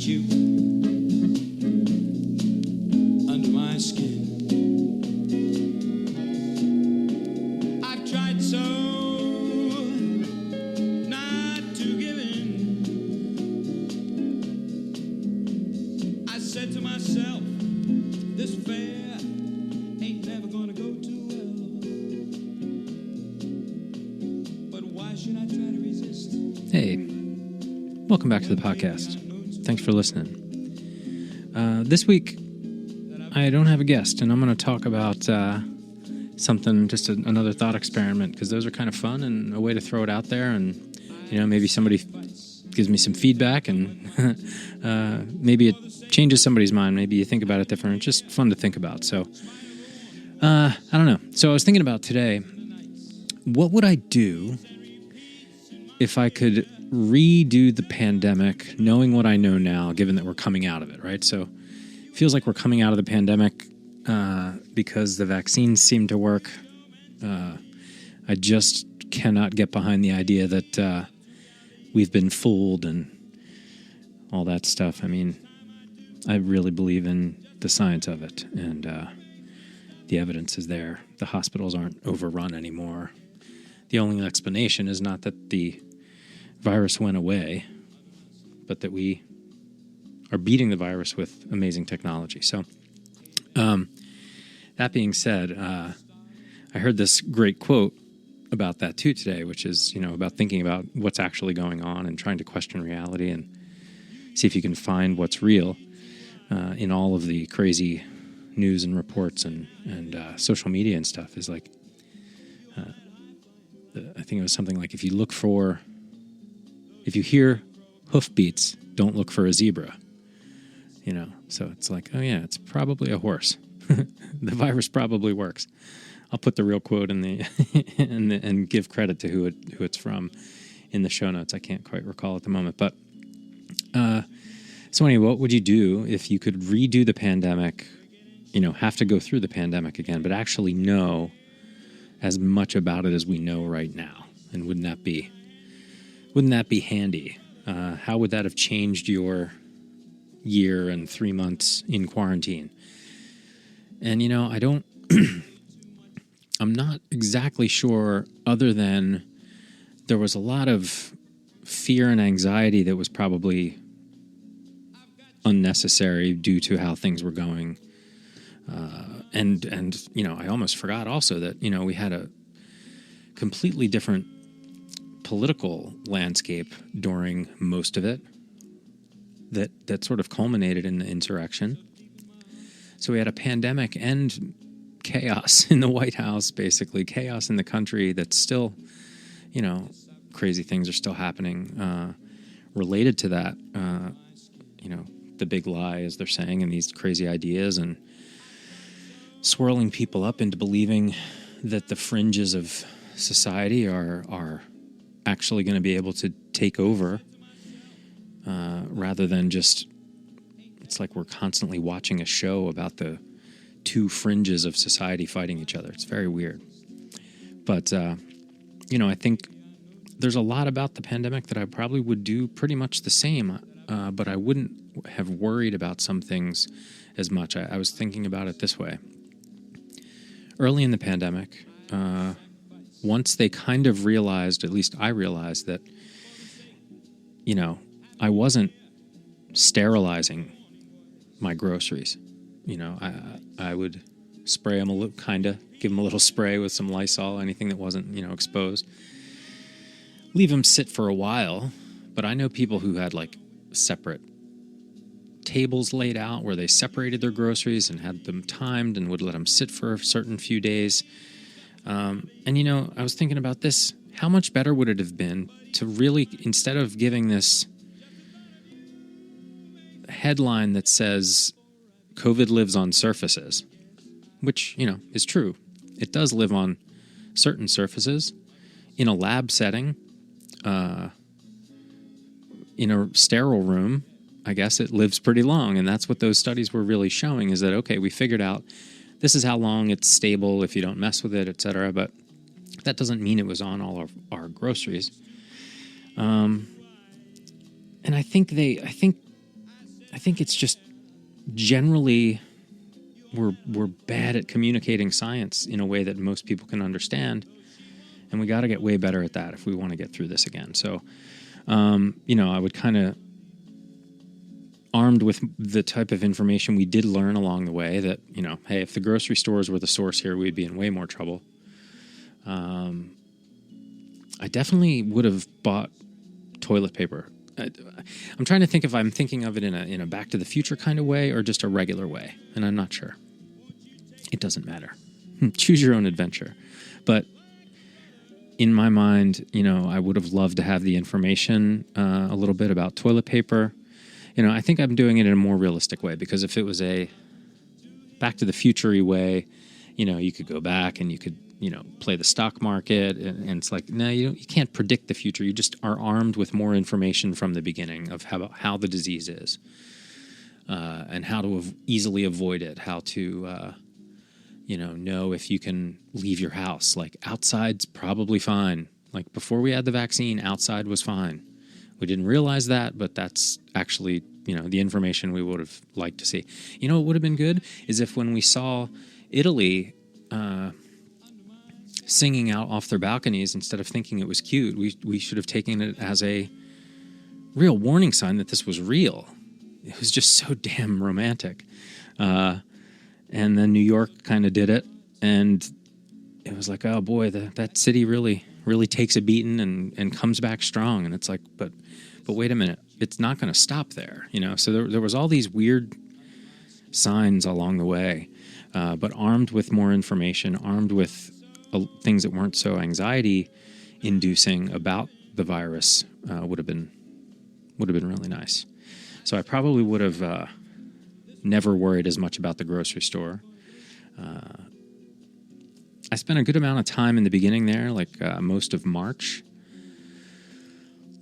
you under my skin. I've tried so not to give in. I said to myself, this affair ain't never gonna go too well. But why should I try to resist? Hey, welcome back to the podcast. Thanks for listening. This week, I don't have a guest, and I'm going to talk about something, just another thought experiment, because those are kind of fun and a way to throw it out there, and maybe somebody gives me some feedback, and maybe it changes somebody's mind. Maybe you think about it different. It's just fun to think about. So, I don't know. So I was thinking about today, what would I do if I could redo the pandemic, knowing what I know now, given that we're coming out of it, right? So it feels like we're coming out of the pandemic because the vaccines seem to work. I just cannot get behind the idea that we've been fooled and all that stuff. I mean, I really believe in the science of it, and the evidence is there. The hospitals aren't overrun anymore. The only explanation is not that the virus went away, but that we are beating the virus with amazing technology. So, that being said, I heard this great quote about that too today, which is, about thinking about what's actually going on and trying to question reality and see if you can find what's real in all of the crazy news and reports and social media and stuff. Is like, I think it was something like, if you hear hoofbeats, don't look for a zebra. So it's like, oh yeah, it's probably a horse. The virus probably works. I'll put the real quote in the and give credit to who it's from in the show notes. I can't quite recall at the moment, but so anyway, what would you do if you could redo the pandemic? Have to go through the pandemic again, but actually know as much about it as we know right now. And wouldn't that be handy? How would that have changed your year and 3 months in quarantine? And, I'm not exactly sure, other than there was a lot of fear and anxiety that was probably unnecessary due to how things were going. And I almost forgot also that, we had a completely different political landscape during most of it that sort of culminated in the insurrection. So we had a pandemic and chaos in the White House, basically chaos in the country that's still, crazy things are still happening related to that, the big lie, as they're saying, and these crazy ideas, and swirling people up into believing that the fringes of society are actually going to be able to take over rather than just, it's like we're constantly watching a show about the two fringes of society fighting each other. It's very weird. But, I think there's a lot about the pandemic that I probably would do pretty much the same, but I wouldn't have worried about some things as much. I was thinking about it this way. Early in the pandemic, once they kind of realized, at least I realized, that, I wasn't sterilizing my groceries. I would spray them give them a little spray with some Lysol, anything that wasn't, exposed. Leave them sit for a while. But I know people who had separate tables laid out where they separated their groceries and had them timed and would let them sit for a certain few days. And I was thinking about this. How much better would it have been to really, instead of giving this headline that says COVID lives on surfaces, which, is true. It does live on certain surfaces. In a lab setting, in a sterile room, I guess it lives pretty long. And that's what those studies were really showing, is that, okay, we figured out this is how long it's stable if you don't mess with it, et cetera. But that doesn't mean it was on all of our groceries. And I think think it's just generally we're bad at communicating science in a way that most people can understand, and we got to get way better at that if we want to get through this again. So, I would kind of, armed with the type of information we did learn along the way, that, hey, if the grocery stores were the source here, we'd be in way more trouble. I definitely would have bought toilet paper. I'm trying to think if I'm thinking of it in a Back to the Future kind of way or just a regular way, and I'm not sure. It doesn't matter. Choose your own adventure. But in my mind, I would have loved to have the information a little bit about toilet paper. I think I'm doing it in a more realistic way, because if it was a Back to the Future-y way, you could go back and you could, play the stock market, and it's like, no, you can't predict the future. You just are armed with more information from the beginning of how the disease is, and how to easily avoid it, how to, know if you can leave your house. Like, outside's probably fine. Like, before we had the vaccine, outside was fine. We didn't realize that, but that's actually, the information we would have liked to see. What would have been good is if when we saw Italy singing out off their balconies, instead of thinking it was cute, we should have taken it as a real warning sign that this was real. It was just so damn romantic. And then New York kind of did it, and it was like, oh boy, that city really takes a beating and comes back strong. And it's like, but wait a minute, it's not going to stop there, So there was all these weird signs along the way, but armed with more information, armed with things that weren't so anxiety-inducing about the virus, would have been really nice. So I probably would have never worried as much about the grocery store. I spent a good amount of time in the beginning there, like most of March,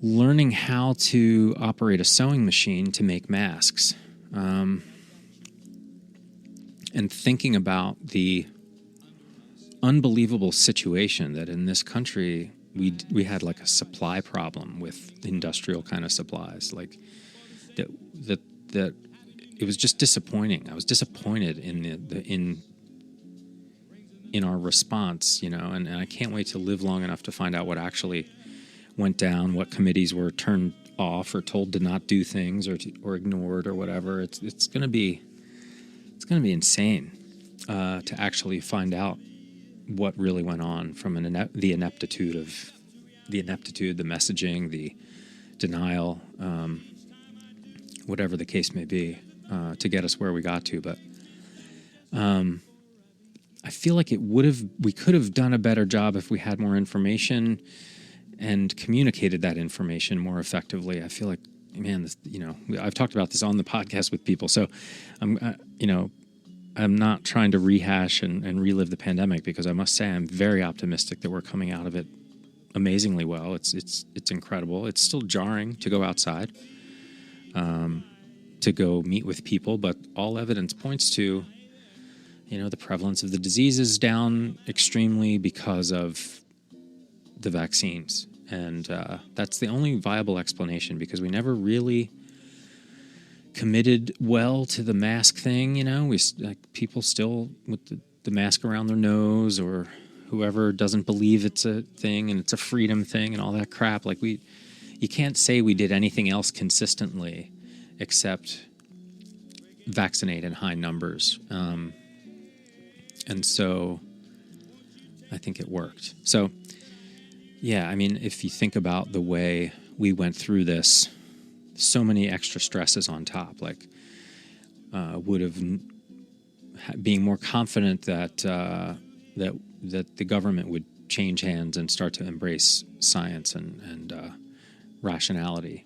learning how to operate a sewing machine to make masks, and thinking about the unbelievable situation that in this country we had like a supply problem with industrial kind of supplies, like that it was just disappointing. I was disappointed in our response, and I can't wait to live long enough to find out what actually went down, what committees were turned off or told to not do things or ignored or whatever. It's going to be insane to actually find out what really went on from the ineptitude, the messaging, the denial, whatever the case may be, to get us where we got to. But I feel like we could have done a better job if we had more information and communicated that information more effectively. I feel like, man, I've talked about this on the podcast with people, so I'm not trying to rehash and relive the pandemic, because I must say I'm very optimistic that we're coming out of it amazingly well. It's incredible. It's still jarring to go outside, to go meet with people, but all evidence points to, the prevalence of the disease is down extremely because of the vaccines. And that's the only viable explanation, because we never really committed well to the mask thing. People still with the mask around their nose, or whoever doesn't believe it's a thing and it's a freedom thing and all that crap. Like, you can't say we did anything else consistently except vaccinate in high numbers. And so I think it worked. So, yeah, I mean, if you think about the way we went through this, so many extra stresses on top, like would have being more confident that the government would change hands and start to embrace science and rationality.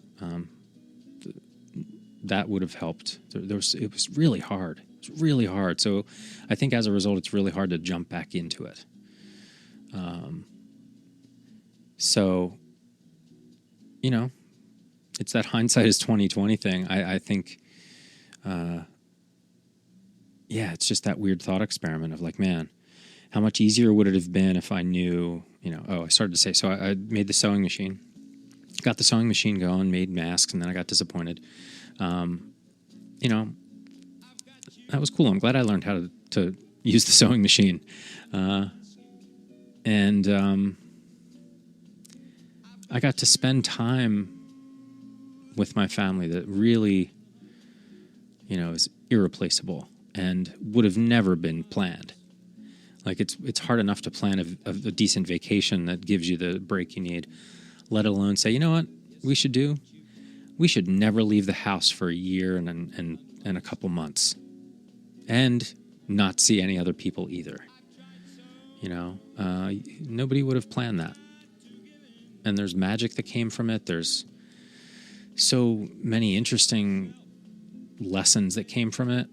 That would have helped. It was really hard. It was really hard. So I think as a result, it's really hard to jump back into it. So, it's that hindsight is 20/20 thing. I think, it's just that weird thought experiment of like, man, how much easier would it have been if I knew, I started to say, so I made the sewing machine, got the sewing machine going, made masks, and then I got disappointed. that was cool. I'm glad I learned how to use the sewing machine. And I got to spend time with my family that really, is irreplaceable and would have never been planned. Like it's hard enough to plan a decent vacation that gives you the break you need, let alone say, you know what we should do? We should never leave the house for a year and a couple months and not see any other people either. Nobody would have planned that. And there's magic that came from it. There's so many interesting lessons that came from it.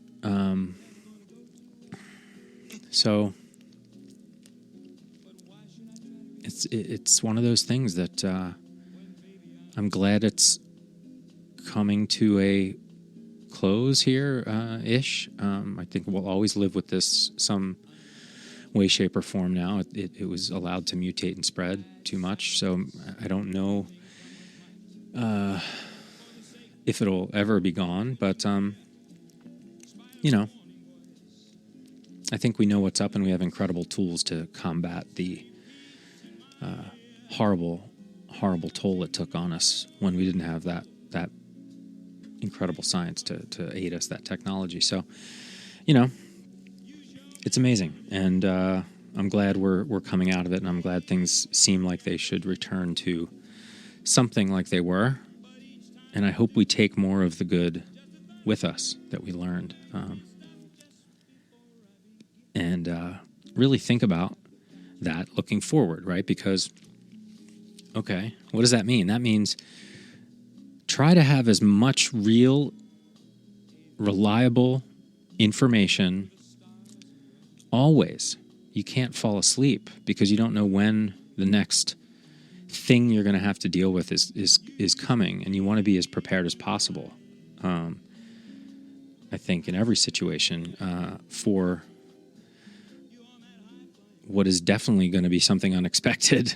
So it's one of those things that I'm glad it's coming to a close here, ish. I think we'll always live with this some way, shape, or form now. It was allowed to mutate and spread too much, so I don't know if it'll ever be gone, but I think we know what's up, and we have incredible tools to combat the horrible toll it took on us when we didn't have that incredible science to aid us, that technology. So, it's amazing, and I'm glad we're coming out of it, and I'm glad things seem like they should return to something like they were, and I hope we take more of the good with us that we learned, and really think about that looking forward, right? Because, okay, what does that mean? That means try to have as much real, reliable information always. You can't fall asleep because you don't know when the next thing you're going to have to deal with is coming, and you want to be as prepared as possible. I think in every situation for what is definitely going to be something unexpected.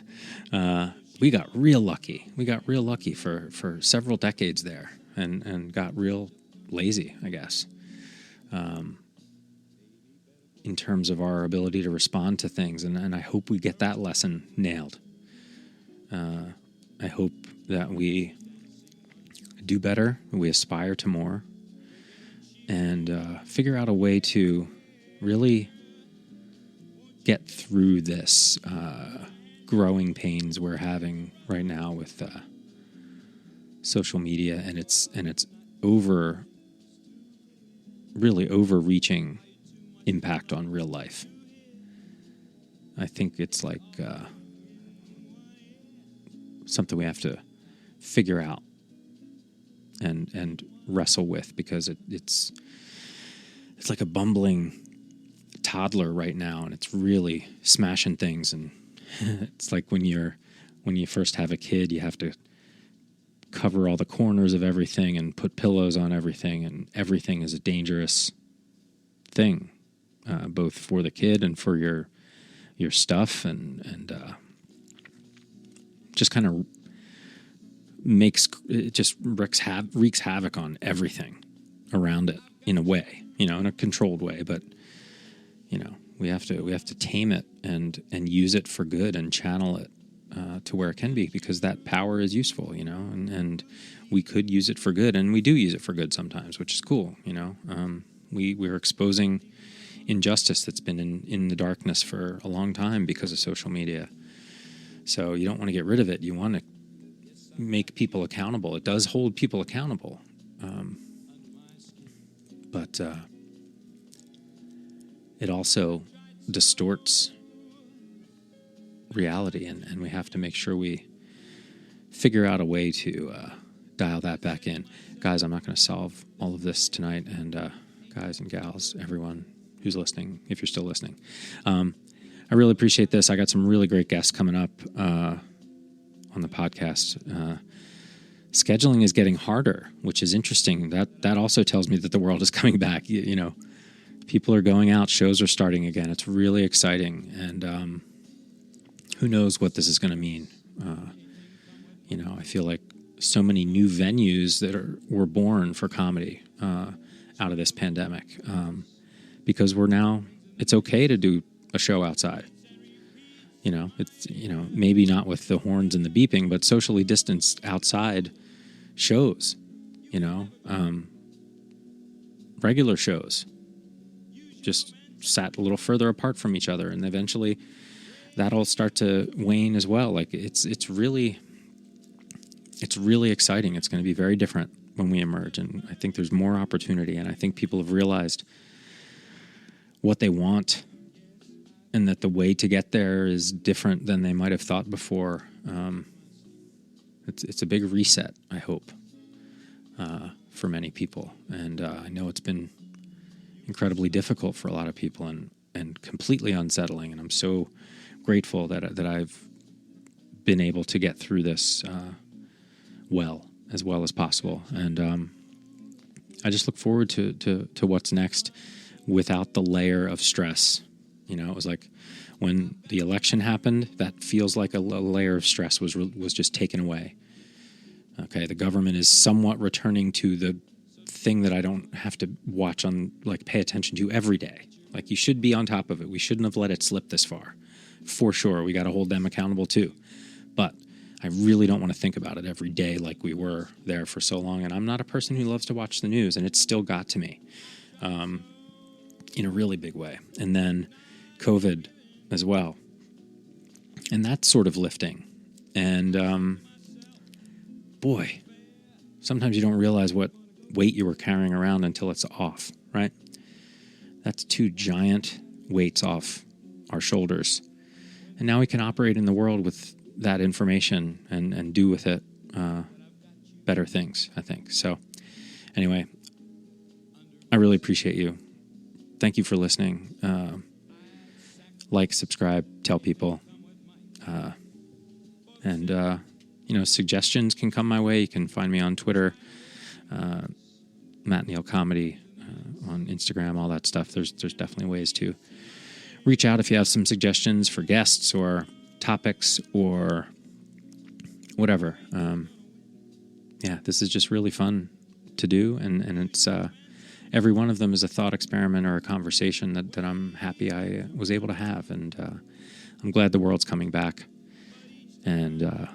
We got real lucky. We got real lucky for several decades there, and got real lazy, I guess, in terms of our ability to respond to things. And I hope we get that lesson nailed. I hope that we do better, we aspire to more, and figure out a way to really get through this growing pains we're having right now with social media and its really overreaching impact on real life. I think it's like something we have to figure out and wrestle with, because it's like a bumbling toddler right now, and it's really smashing things. And it's like when you first have a kid, you have to cover all the corners of everything and put pillows on everything, and everything is a dangerous thing, both for the kid and for your stuff, and just kind of wreaks havoc on everything around it in a way, in a controlled way. But we have to tame it and use it for good and channel it to where it can be, because that power is useful, and we could use it for good, and we do use it for good sometimes, which is cool. We're exposing injustice that's been in the darkness for a long time because of social media. So you don't want to get rid of it. You want to make people accountable. It does hold people accountable. But it also distorts reality, and we have to make sure we figure out a way to dial that back in. Guys, I'm not going to solve all of this tonight, and guys and gals, everyone who's listening, if you're still listening, I really appreciate this. I got some really great guests coming up on the podcast. Scheduling is getting harder, which is interesting. That also tells me that the world is coming back. People are going out, shows are starting again. It's really exciting, and who knows what this is going to mean. I feel like so many new venues that were born for comedy out of this pandemic, because it's okay to do a show outside. It's, maybe not with the horns and the beeping, but socially distanced outside shows, regular shows, just sat a little further apart from each other, and eventually that'll start to wane as well. Like it's really exciting. It's going to be very different when we emerge, and I think there's more opportunity, and I think people have realized what they want, and that the way to get there is different than they might have thought before. It's a big reset, I hope, for many people, and I know it's been incredibly difficult for a lot of people, and completely unsettling. And I'm so grateful that I've been able to get through this as well as possible. And I just look forward to what's next without the layer of stress. It was like when the election happened, that feels like a layer of stress was just taken away. Okay, the government is somewhat returning to the thing that I don't have to watch pay attention to every day. Like, you should be on top of it. We shouldn't have let it slip this far. For sure, we got to hold them accountable too. But I really don't want to think about it every day like we were there for so long. And I'm not a person who loves to watch the news, and it still got to me in a really big way. And then COVID as well. And that's sort of lifting. And boy, sometimes you don't realize what weight you were carrying around until it's off, right? That's 2 giant weights off our shoulders. And now we can operate in the world with that information and do with it better things, I think. So anyway, I really appreciate you. Thank you for listening. Like, subscribe, tell people. And suggestions can come my way. You can find me on Twitter, Matt Neal Comedy, on Instagram, all that stuff. There's definitely ways to reach out if you have some suggestions for guests or topics or whatever. This is just really fun to do, and it's every one of them is a thought experiment or a conversation that I'm happy I was able to have, and I'm glad the world's coming back and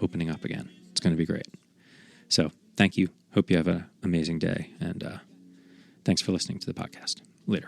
opening up again. It's going to be great. So thank you. Hope you have an amazing day, and thanks for listening to the podcast. Later.